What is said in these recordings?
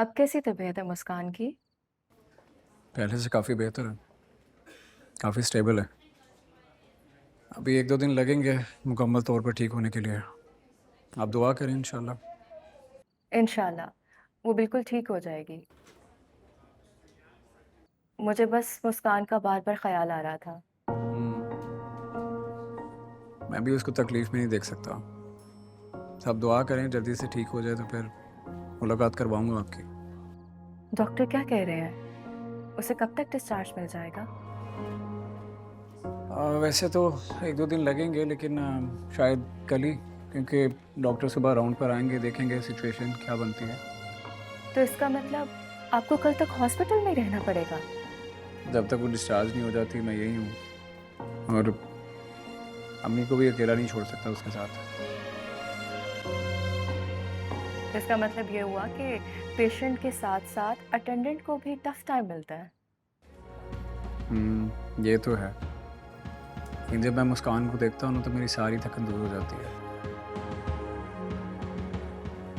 अब कैसी तबीयत है मुस्कान की? पहले से काफ़ी बेहतर है। काफ़ी स्टेबल है। अभी 1-2 दिन लगेंगे मुकम्मल तौर पर ठीक होने के लिए। आप दुआ करें इंशाल्लाह। इंशाल्लाह, वो बिल्कुल ठीक हो जाएगी। मुझे बस मुस्कान का बार-बार ख़्याल आ रहा था। मैं भी उसको तकलीफ़ में नहीं देख सकता। आप दुआ करें जल्दी से ठीक हो जाए तो फिर मुलाकात करवाऊँगा आपकी। डॉक्टर क्या कह रहे हैं? उसे कब तक डिस्चार्ज मिल जाएगा? वैसे तो 1-2 दिन लगेंगे लेकिन शायद कल ही, क्योंकि डॉक्टर सुबह राउंड पर आएँगे, देखेंगे सिचुएशन क्या बनती है। तो इसका मतलब आपको कल तक हॉस्पिटल में ही रहना पड़ेगा? जब तक वो डिस्चार्ज नहीं हो जाती मैं यहीं हूँ, और अम्मी को भी अकेला नहीं छोड़ सकता उसके साथ। इसका मतलब ये हुआ कि पेशेंट के साथ-साथ अटेंडेंट को भी टफ टाइम मिलता है। ये तो है। लेकिन जब मैं मुस्कान को देखता हूँ ना तो मेरी सारी थकन दूर हो जाती है।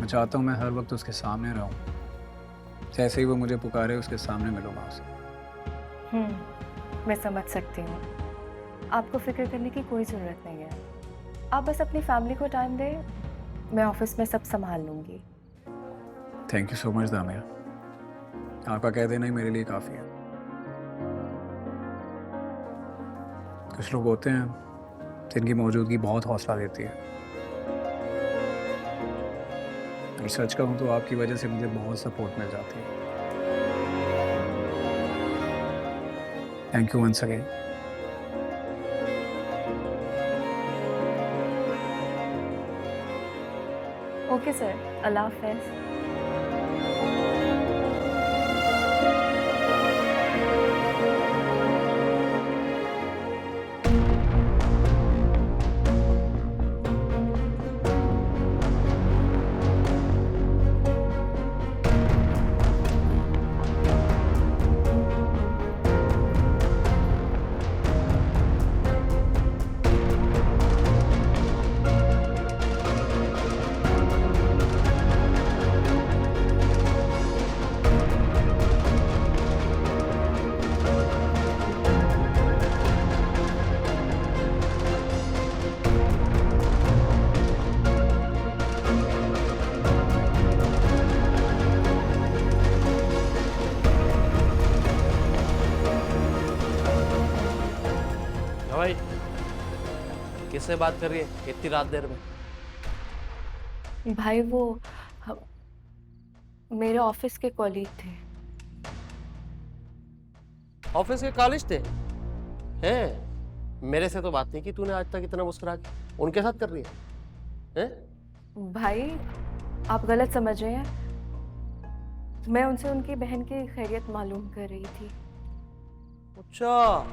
मैं चाहता हूँ मैं हर वक्त उसके सामने रहूँ। जैसे ही वो मुझे पुकारे उसके सामने मिलूँगा उसे। मैं समझ सकती हूँ। आपको फ़िक्र करने की कोई ज़रूरत नहीं है। आप बस अपनी फैमिली को टाइम दें, मैं ऑफ़िस में सब सँभाल लूँगी। Thank you so much Damiya. आपका कह देना ही मेरे लिए काफ़ी है। कुछ लोग होते हैं जिनकी मौजूदगी बहुत हौसला देती है, और सच कहूँ तो आपकी वजह से मुझे बहुत सपोर्ट मिल जाती है। Thank you once again. Okay sir, अल्लाह हाफ़िज़। हाँ भाई, किससे बात कर रही है इतनी रात देर में? भाई वो ह मेरे ऑफ़िस के कॉलीग थे। ऑफिस के कॉलेज थे? हैं? मेरे से तो बात नहीं की तूने आज तक इतना मुस्कुरा के। उनके साथ कर रही है? हैं? भाई, आप गलत समझ रहे हैं। मैं उनसे उनकी बहन की खैरियत मालूम कर रही थी। अच्छा,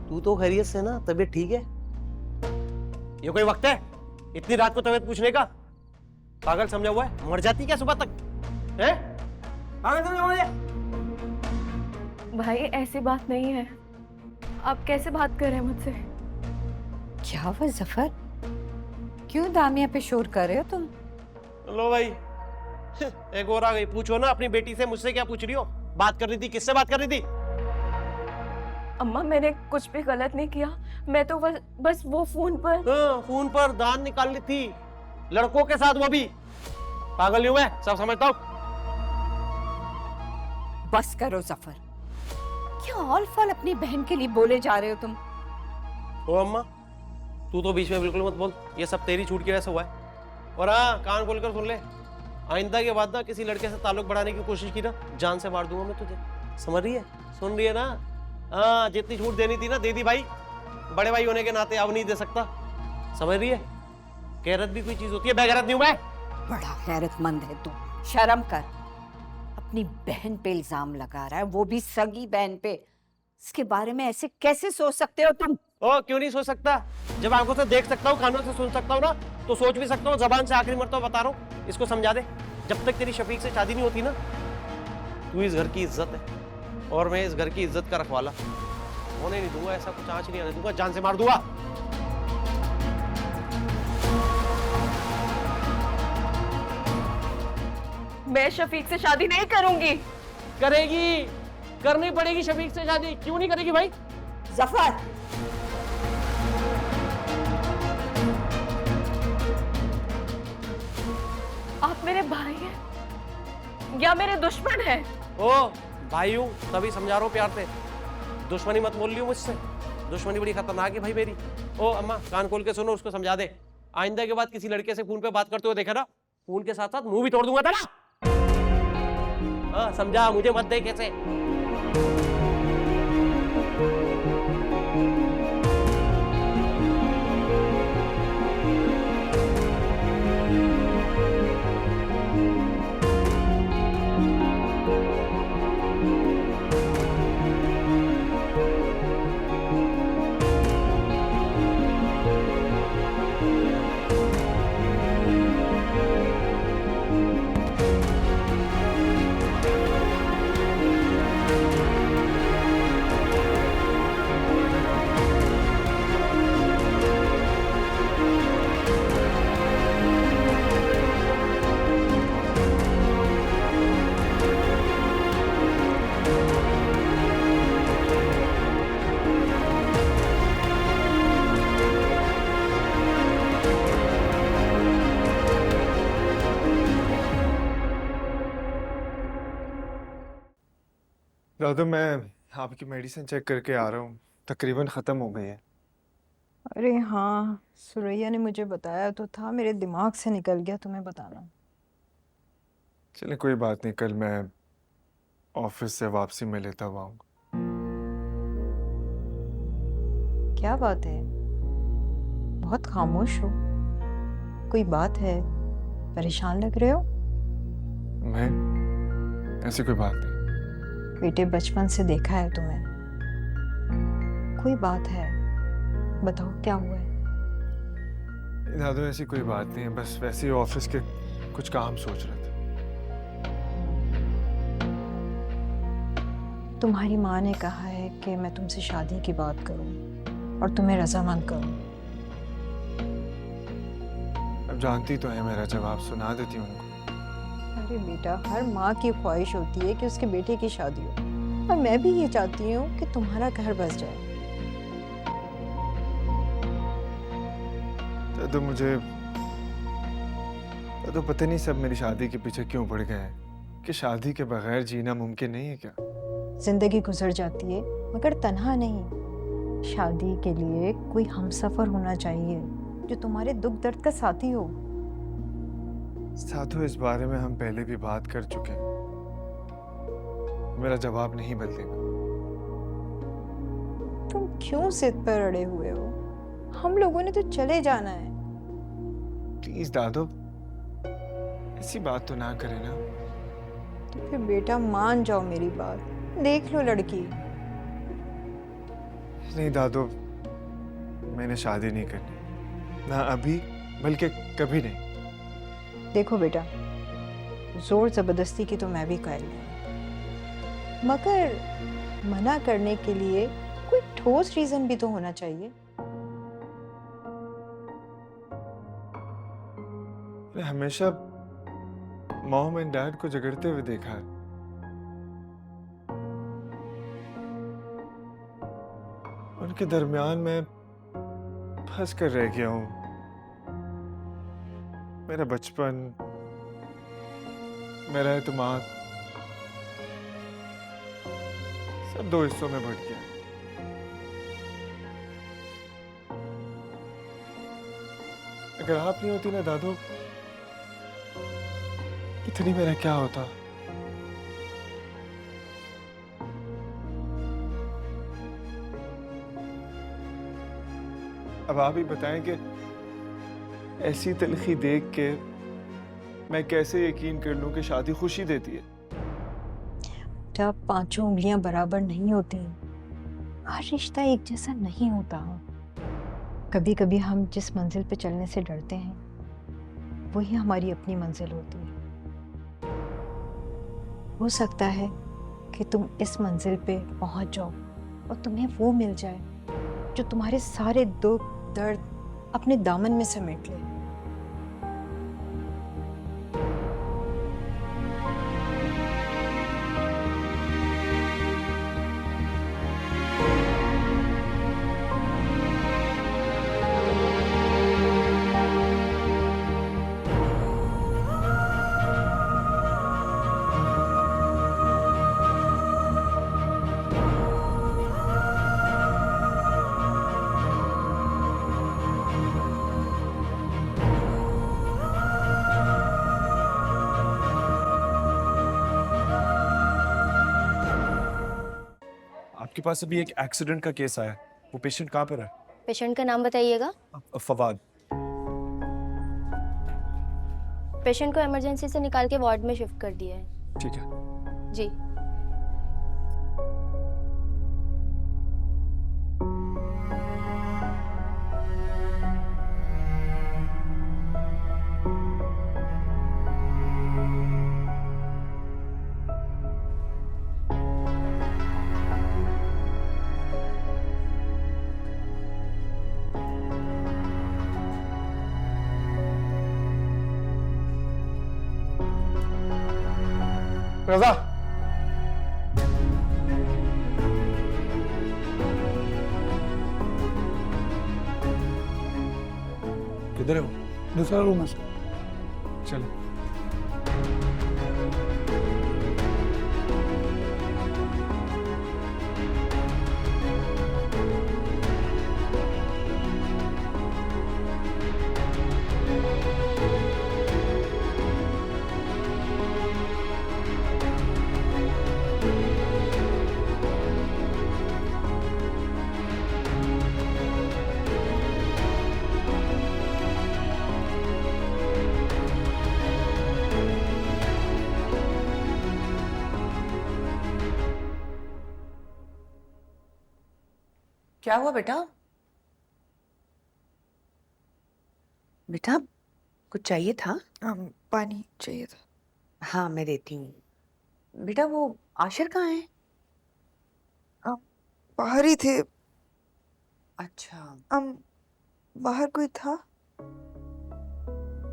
तू तो खैरियत से ना? तबीयत ठीक है? ये कोई वक्त है इतनी रात को तबीयत पूछने का? पागल समझा हुआ है? मर जाती क्या सुबह तक? हैं? पागल समझा हुआ है? भाई ऐसी बात नहीं है। आप कैसे बात कर रहे हैं मुझसे? क्या हुआ जफर? क्यों दामिया पे शोर कर रहे हो तुम? लो भाई, एक और आ गई। पूछो ना अपनी बेटी से, मुझसे क्या पूछ रही हो? बात कर रही थी, किससे बात कर रही थी? अम्मा मैंने कुछ भी गलत नहीं किया। मैं तो बस वो फोन पर। हाँ, फोन पर दान निकाल ली थी लड़कों के साथ, वो भी। पागल नहीं हूं मैं, सब समझता हूं। बस करो जफर। क्या ऑल फॉल अपनी बहन के लिए बोले जा रहे हो तुम? ओ अम्मा, तू तो बीच में बिल्कुल मत बोल। ये सब तेरी छूट की वजह से हुआ है। और हाँ, कान खोलकर सुन ले, आइंदा के बाद ना किसी लड़के से ताल्लुक बढ़ाने की कोशिश की ना, जान से मार दूंगा मैं तुझे। समझ रही है? सुन रही है ना? हाँ, जितनी छूट देनी थी ना दे दी भाई। बड़े भाई होने के नाते अब नहीं दे सकता। समझ रही है? गैरत भी कोई चीज होती है, बेगैरत नहीं हूं मैं। बड़ा गैरतमंद है तू। शर्म कर। अपनी बहन पे इल्जाम लगा रहा है, वो भी सगी बहन पे। इसके बारे में ऐसे कैसे सोच सकते हो तुम? ओ, क्यों नहीं सोच सकता? जब आंखों से देख सकता हूँ, कानों से सुन सकता हूँ ना, तो सोच भी सकता हूँ। जबान से आखिरी मर्तबा बता रहा हूँ, इसको समझा दे। जब तक तेरी शफीक से शादी नहीं होती ना, तू इस घर की इज्जत है और मैं इस घर की इज्जत का रखवाला। होने नहीं दूंगा ऐसा कुछ, आंच नहीं आने दूंगा, जान से मार दूंगा। मैं शफीक से शादी नहीं करूंगी। करेगी, करनी पड़ेगी शफीक से शादी। क्यों नहीं करेगी भाई? जफर, आप मेरे भाई हैं या मेरे दुश्मन हैं? ओ भाई हूँ तभी समझा रहा हूँ प्यार से। दुश्मनी मत बोल लियो मुझसे, दुश्मनी बड़ी खतरनाक है भाई मेरी। ओ अम्मा कान खोल के सुनो, उसको समझा दे, आइंदा के बाद किसी लड़के से फोन पे बात करते हुए देखा ना, फोन के साथ साथ मुंह भी तोड़ दूंगा तेरा। हाँ समझा, मुझे मत दे कैसे। दादा मैं आपकी मेडिसिन चेक करके आ रहा हूँ, तकरीबन ख़त्म हो गई है। अरे हाँ, सुरैया ने मुझे बताया तो था, मेरे दिमाग से निकल गया तुम्हें बताना। चले कोई बात नहीं, कल मैं ऑफिस से वापसी में लेता हुआ आऊँगा। क्या बात है, बहुत खामोश हो, कोई बात है? परेशान लग रहे हो? मैं ऐसी कोई बात नहीं। बेटे बचपन से देखा है तुम्हें, कोई बात है, बताओ क्या हुआ है? दादू ऐसी कोई बात नहीं है, बस वैसे ही ऑफिस के कुछ काम सोच रहे थे। तुम्हारी माँ ने कहा है कि मैं तुमसे शादी की बात करूं और तुम्हें रजामंद करूं। अब जानती तो है मेरा जवाब, सुना देती हूँ उनको। अरे बेटा, हर माँ की ख्वाहिश होती है कि उसके बेटे की शादी हो, और मैं भी ये चाहती हूँ कि तुम्हारा घर बस जाए। दादू मुझे दादू पता नहीं सब मेरी शादी के पीछे क्यों पड़ गए हैं, कि शादी के बगैर जीना मुमकिन नहीं है क्या? जिंदगी गुजर जाती है मगर तन्हा नहीं। शादी के लिए कोई हमसफर होना चाहिए जो तुम्हारे दुख दर्द का साथी हो। साधु इस बारे में हम पहले भी बात कर चुके हैं, मेरा जवाब नहीं बदलेगा। तुम क्यों सिर पर अड़े हुए हो? हम लोगों ने तो चले जाना है। प्लीज दादू ऐसी बात तो ना करे ना। तो फिर बेटा मान जाओ मेरी बात, देख लो लड़की। नहीं दादू, मैंने शादी नहीं करनी, ना अभी बल्कि कभी नहीं। देखो बेटा, जोर जबरदस्ती की तो मैं भी कायल नहीं, मगर मना करने के लिए कोई ठोस रीजन भी तो होना चाहिए। मैंने हमेशा मॉम एंड डैड को झगड़ते हुए देखा है। उनके दरमियान मैं फंस कर रह गया हूं। मेरा बचपन, मेरा एतमाद सब दो हिस्सों में बट गया। अगर आप नहीं होती ना दादू, इतनी मेरा क्या होता। अब आप ही बताएं कि ऐसी तलखी देख के मैं कैसे यकीन कर लूं कि शादी खुशी देती है। जब पांचों उंगलियां बराबर नहीं होती, हर रिश्ता एक जैसा नहीं होता। कभी कभी हम जिस मंजिल पे चलने से डरते हैं वही हमारी अपनी मंजिल होती है। हो सकता है कि तुम इस मंजिल पे पहुंच जाओ और तुम्हें वो मिल जाए जो तुम्हारे सारे दुख दर्द अपने दामन में समेट ले। आपके पास अभी एक एक्सीडेंट का केस आया है। वो पेशेंट कहाँ पर है? पेशेंट का नाम बताइएगा। फवाद। पेशेंट को इमरजेंसी से निकाल के वार्ड में शिफ्ट कर दिया है। ठीक है। जी। रजा, किधर है वो? दूसरा रूम है। चलो। क्या हुआ बेटा? बेटा कुछ चाहिए था? पानी चाहिए था। हाँ मैं देती हूँ। बेटा वो आशिर कहाँ है? बाहर ही थे। अच्छा। बाहर कोई था?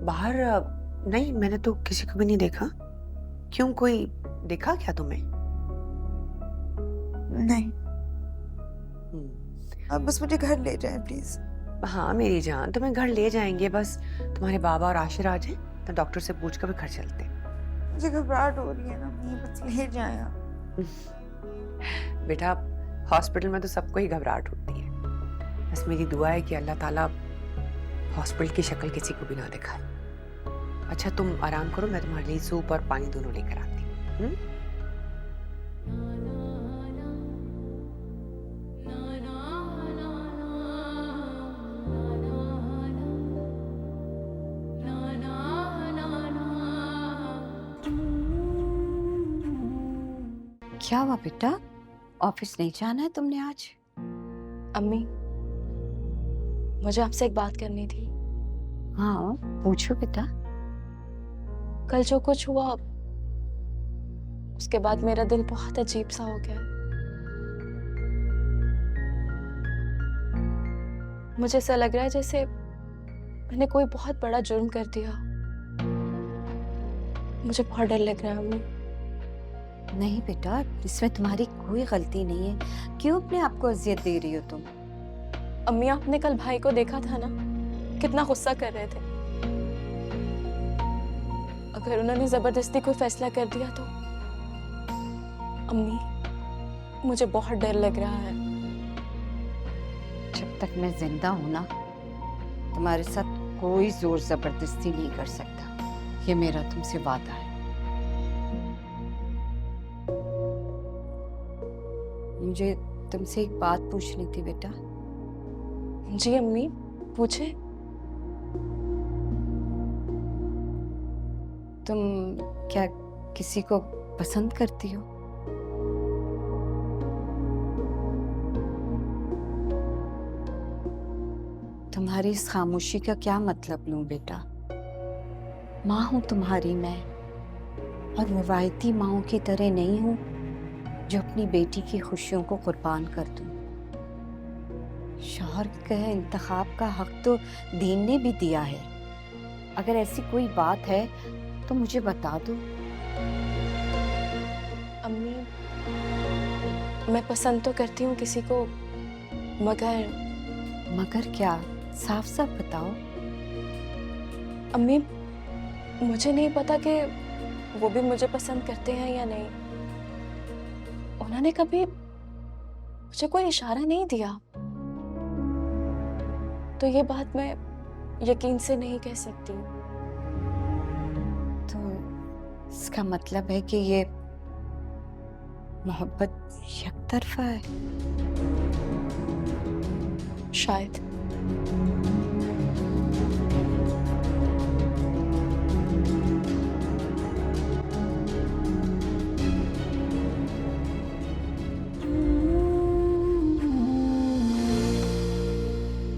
बाहर नहीं, मैंने तो किसी को भी नहीं देखा। क्यों, कोई देखा क्या तुम्हें? नहीं। आप बस मुझे घर ले जाएं प्लीज। हाँ मेरी जान, तुम्हें घर ले जाएंगे, बस तुम्हारे बाबा और आशिर आ जाए तो डॉक्टर से पूछ कर घर चलते। मुझे घबराहट हो रही है ना, बस ले जाएं आप। बेटा हॉस्पिटल में तो सबको ही घबराहट होती है, बस मेरी दुआ है कि अल्लाह ताला हॉस्पिटल की शक्ल किसी को भी ना दिखाए। अच्छा तुम आराम करो, मैं तुम्हारे लिए सूप और पानी दोनों लेकर आती हूँ। क्या हुआ बेटा, ऑफिस नहीं जाना है तुमने आज? अम्मी, मुझे आपसे एक बात करनी थी। हाँ पूछो बेटा। कल जो कुछ हुआ उसके बाद मेरा दिल बहुत अजीब सा हो गया। मुझे ऐसा लग रहा है जैसे मैंने कोई बहुत बड़ा जुर्म कर दिया। मुझे बहुत डर लग रहा है अम्मी। नहीं बेटा, इसमें तुम्हारी कोई गलती नहीं है। क्यों अपने आप को अजियत दे रही हो तुम? अम्मी आपने कल भाई को देखा था ना, कितना गुस्सा कर रहे थे। अगर उन्होंने जबरदस्ती कोई फैसला कर दिया तो अम्मी मुझे बहुत डर लग रहा है। जब तक मैं जिंदा हूं ना, तुम्हारे साथ कोई जोर जबरदस्ती नहीं कर सकता, ये मेरा तुमसे वादा है। मुझे तुमसे एक बात पूछनी थी बेटा। जी अम्मी पूछे। तुम क्या किसी को पसंद करती हो? तुम्हारी इस खामोशी का क्या मतलब लूं बेटा? माँ हूं तुम्हारी मैं, और रवायती माँओं की तरह नहीं हूं जो अपनी बेटी की खुशियों को कुर्बान कर दूं। शौहर के इंतखाब का हक तो दीन ने भी दिया है। अगर ऐसी कोई बात है तो मुझे बता दो। अम्मी मैं पसंद तो करती हूँ किसी को, मगर क्या? साफ साफ बताओ। अम्मी मुझे नहीं पता कि वो भी मुझे पसंद करते हैं या नहीं। उन्होंने कभी मुझे कोई इशारा नहीं दिया, तो ये बात मैं यकीन से नहीं कह सकती। तो इसका मतलब है कि ये मोहब्बत शक एक तरफा है। शायद।